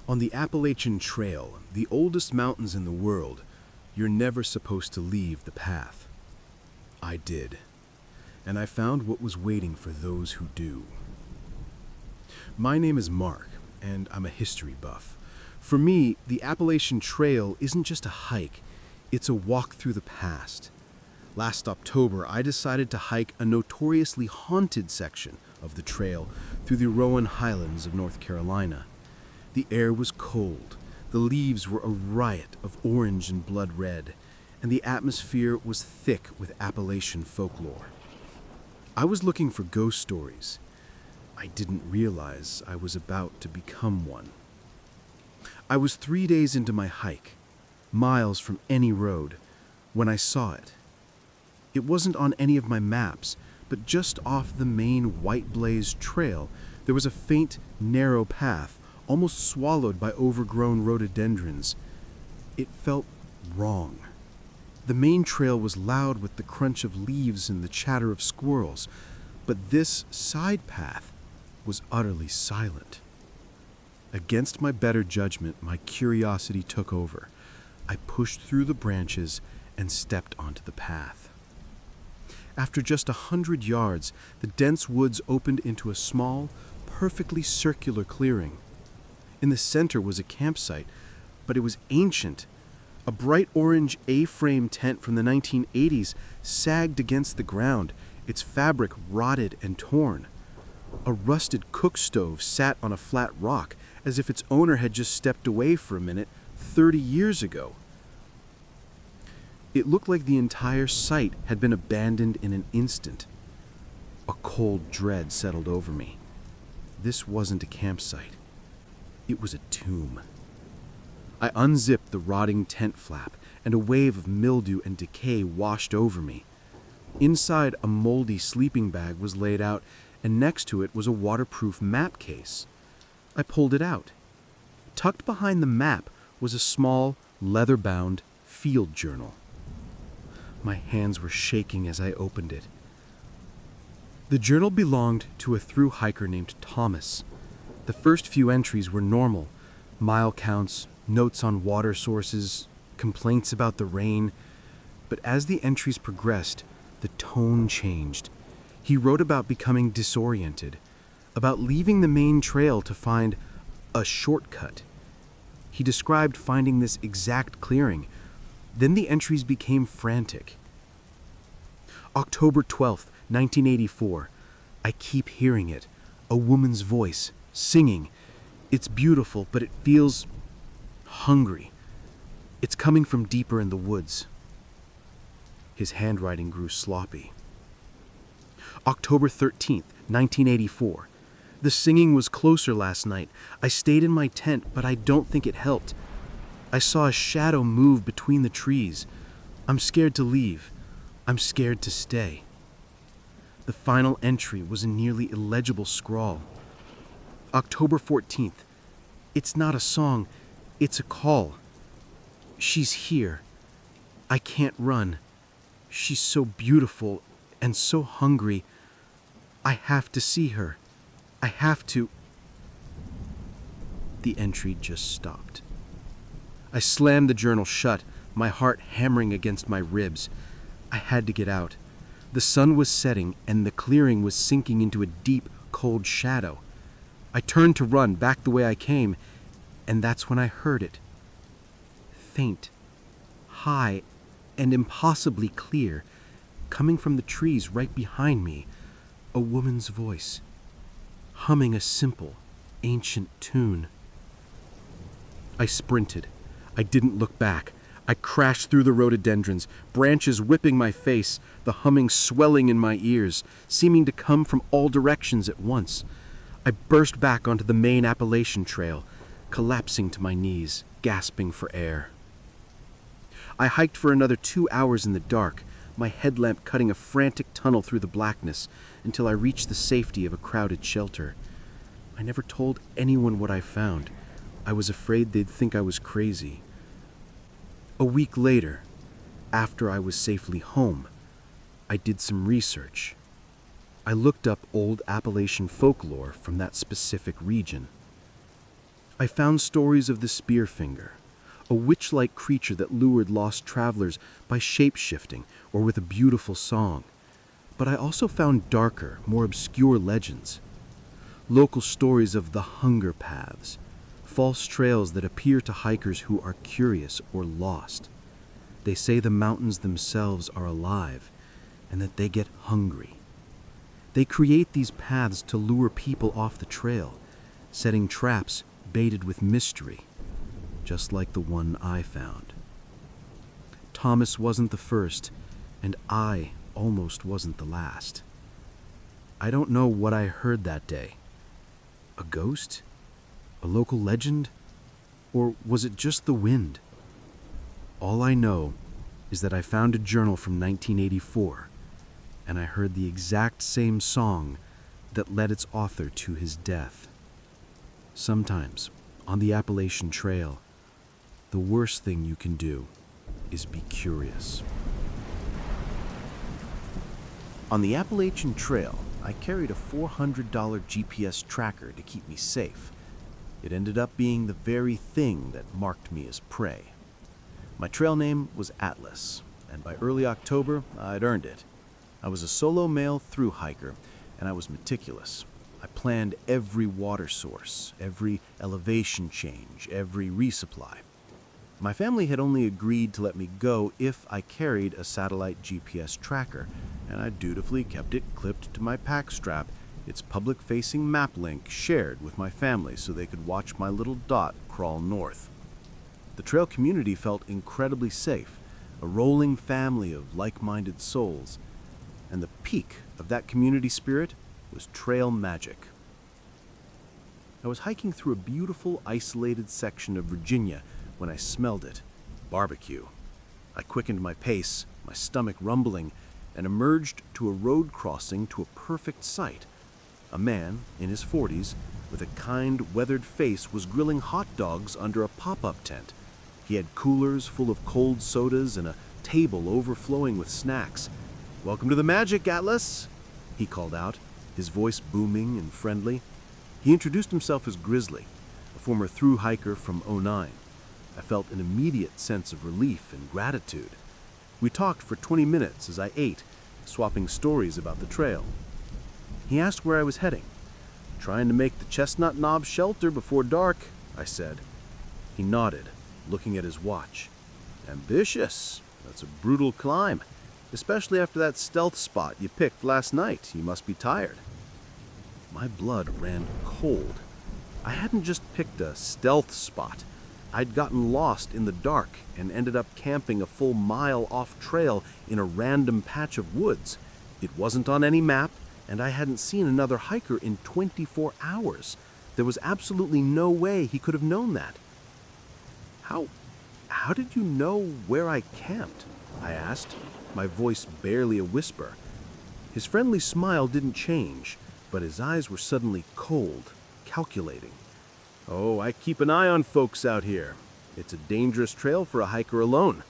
On the Appalachian Trail, the oldest mountains in the world, you're never supposed to leave the path. I did, and I found what was waiting for those who do. My name is Mark, and I'm a history buff. For me, the Appalachian Trail isn't just a hike, it's a walk through the past. Last October, I decided to hike a notoriously haunted section of the trail through the Roan Highlands of North Carolina. The air was cold, the leaves were a riot of orange and blood red, and the atmosphere was thick with Appalachian folklore. I was looking for ghost stories. I didn't realize I was about to become one. I was 3 days into my hike, miles from any road, when I saw it. It wasn't on any of my maps, but just off the main white-blazed trail, there was a faint, narrow path, almost swallowed by overgrown rhododendrons. It felt wrong. The main trail was loud with the crunch of leaves and the chatter of squirrels, but this side path was utterly silent. Against my better judgment, my curiosity took over. I pushed through the branches and stepped onto the path. After just 100 yards, the dense woods opened into a small, perfectly circular clearing. In the center was a campsite, but it was ancient. A bright orange A-frame tent from the 1980s sagged against the ground, its fabric rotted and torn. A rusted cook stove sat on a flat rock, as if its owner had just stepped away for a minute 30 years ago. It looked like the entire site had been abandoned in an instant. A cold dread settled over me. This wasn't a campsite. It was a tomb. I unzipped the rotting tent flap, and a wave of mildew and decay washed over me. Inside, a moldy sleeping bag was laid out, and next to it was a waterproof map case. I pulled it out. Tucked behind the map was a small, leather-bound field journal. My hands were shaking as I opened it. The journal belonged to a thru hiker named Thomas. The first few entries were normal: mile counts, notes on water sources, complaints about the rain. But as the entries progressed, the tone changed. He wrote about becoming disoriented, about leaving the main trail to find a shortcut. He described finding this exact clearing. Then the entries became frantic. October 12th, 1984. I keep hearing it. A woman's voice, singing. It's beautiful, but it feels hungry. It's coming from deeper in the woods. His handwriting grew sloppy. October 13th, 1984. The singing was closer last night. I stayed in my tent, but I don't think it helped. I saw a shadow move between the trees. I'm scared to leave. I'm scared to stay. The final entry was a nearly illegible scrawl. October 14th. It's not a song, it's a call. She's here. I can't run. She's so beautiful and so hungry. I have to see her. I have to. The entry just stopped. I slammed the journal shut, my heart hammering against my ribs. I had to get out. The sun was setting, and the clearing was sinking into a deep, cold shadow. I turned to run back the way I came, and that's when I heard it. Faint, high, and impossibly clear, coming from the trees right behind me, a woman's voice, humming a simple, ancient tune. I sprinted. I didn't look back. I crashed through the rhododendrons, branches whipping my face, the humming swelling in my ears, seeming to come from all directions at once. I burst back onto the main Appalachian Trail, collapsing to my knees, gasping for air. I hiked for another 2 hours in the dark, my headlamp cutting a frantic tunnel through the blackness until I reached the safety of a crowded shelter. I never told anyone what I found. I was afraid they'd think I was crazy. A week later, after I was safely home, I did some research. I looked up old Appalachian folklore from that specific region. I found stories of the Spearfinger, a witch-like creature that lured lost travelers by shape-shifting or with a beautiful song. But I also found darker, more obscure legends. Local stories of the hunger paths, false trails that appear to hikers who are curious or lost. They say the mountains themselves are alive and that they get hungry. They create these paths to lure people off the trail, setting traps baited with mystery, just like the one I found. Thomas wasn't the first, and I almost wasn't the last. I don't know what I heard that day. A ghost? A local legend? Or was it just the wind? All I know is that I found a journal from 1984, and I heard the exact same song that led its author to his death. Sometimes, on the Appalachian Trail, the worst thing you can do is be curious. On the Appalachian Trail, I carried a $400 GPS tracker to keep me safe. It ended up being the very thing that marked me as prey. My trail name was Atlas, and by early October, I'd earned it. I was a solo male thru hiker, and I was meticulous. I planned every water source, every elevation change, every resupply. My family had only agreed to let me go if I carried a satellite GPS tracker, and I dutifully kept it clipped to my pack strap, its public-facing map link shared with my family so they could watch my little dot crawl north. The trail community felt incredibly safe, a rolling family of like-minded souls, and the peak of that community spirit was trail magic. I was hiking through a beautiful, isolated section of Virginia when I smelled it. Barbecue. I quickened my pace, my stomach rumbling, and emerged to a road crossing to a perfect sight. A man, in his 40s, with a kind, weathered face, was grilling hot dogs under a pop-up tent. He had coolers full of cold sodas and a table overflowing with snacks. "Welcome to the magic, Atlas," he called out, his voice booming and friendly. He introduced himself as Grizzly, a former thru hiker from '09. I felt an immediate sense of relief and gratitude. We talked for 20 minutes as I ate, swapping stories about the trail. He asked where I was heading. "Trying to make the Chestnut Knob shelter before dark," I said. He nodded, looking at his watch. "Ambitious. That's a brutal climb, especially after that stealth spot you picked last night. You must be tired." My blood ran cold. I hadn't just picked a stealth spot. I'd gotten lost in the dark and ended up camping a full mile off trail in a random patch of woods. It wasn't on any map, and I hadn't seen another hiker in 24 hours. There was absolutely no way he could have known that. How did you know where I camped?" I asked, my voice barely a whisper. His friendly smile didn't change, but his eyes were suddenly cold, calculating. "Oh, I keep an eye on folks out here. It's a dangerous trail for a hiker alone."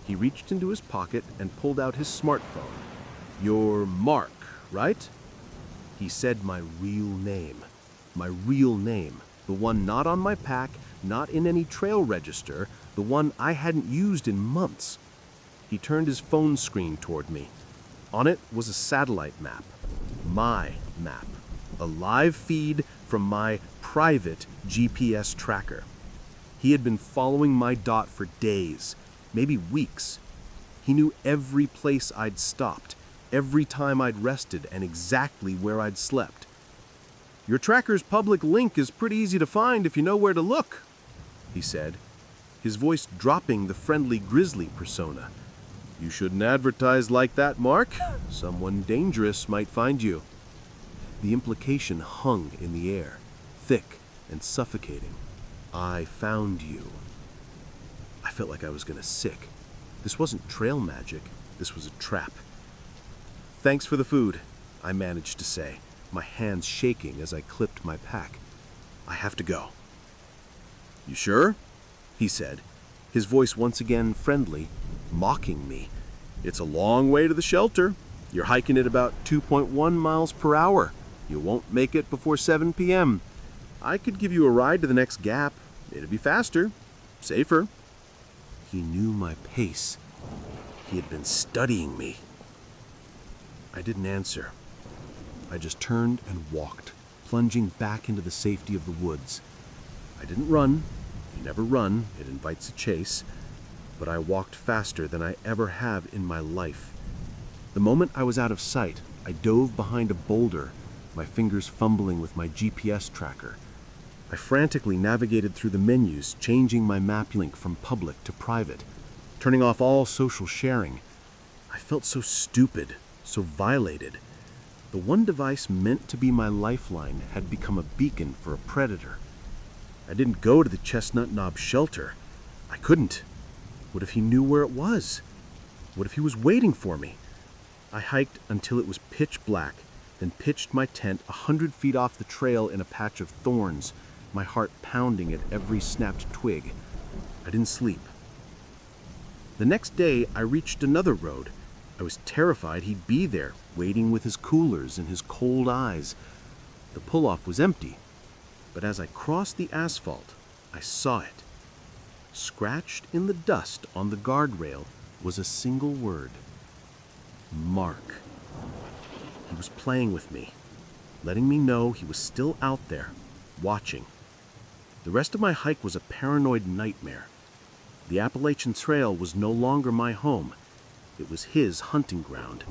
He reached into his pocket and pulled out his smartphone. "You're Mark, right?" He said my real name. My real name. The one not on my pack, not in any trail register, the one I hadn't used in months. He turned his phone screen toward me. On it was a satellite map. My map. A live feed from my private GPS tracker. He had been following my dot for days, maybe weeks. He knew every place I'd stopped, every time I'd rested, and exactly where I'd slept. "Your tracker's public link is pretty easy to find if you know where to look," he said, his voice dropping the friendly Grizzly persona. "You shouldn't advertise like that, Mark. Someone dangerous might find you." The implication hung in the air, thick and suffocating. "I found you." I felt like I was gonna sick. This wasn't trail magic. This was a trap. "Thanks for the food," I managed to say, my hands shaking as I clipped my pack. "I have to go." "You sure?" he said, his voice once again friendly, mocking me. "It's a long way to the shelter. You're hiking at about 2.1 miles per hour. You won't make it before 7 p.m. I could give you a ride to the next gap. It'd be faster, safer. He knew my pace. He had been studying me. I didn't answer. I just turned and walked, plunging back into the safety of the woods. I didn't run. You never run. It invites a chase. But I walked faster than I ever have in my life. The moment I was out of sight, I dove behind a boulder, my fingers fumbling with my GPS tracker. I frantically navigated through the menus, changing my map link from public to private, turning off all social sharing. I felt so stupid, so violated. The one device meant to be my lifeline had become a beacon for a predator. I didn't go to the Chestnut Knob shelter. I couldn't. What if he knew where it was? What if he was waiting for me? I hiked until it was pitch black, then pitched my tent 100 feet off the trail in a patch of thorns, my heart pounding at every snapped twig. I didn't sleep. The next day, I reached another road. I was terrified he'd be there, waiting with his coolers and his cold eyes. The pull-off was empty, but as I crossed the asphalt, I saw it. Scratched in the dust on the guardrail was a single word. Mark. He was playing with me, letting me know he was still out there, watching. The rest of my hike was a paranoid nightmare. The Appalachian Trail was no longer my home. It was his hunting ground.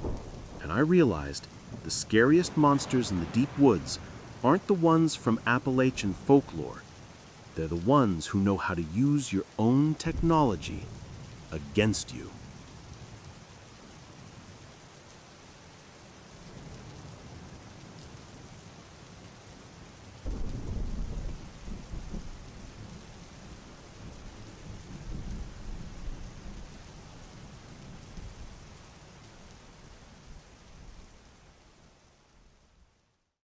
And I realized the scariest monsters in the deep woods aren't the ones from Appalachian folklore. They're the ones who know how to use your own technology against you.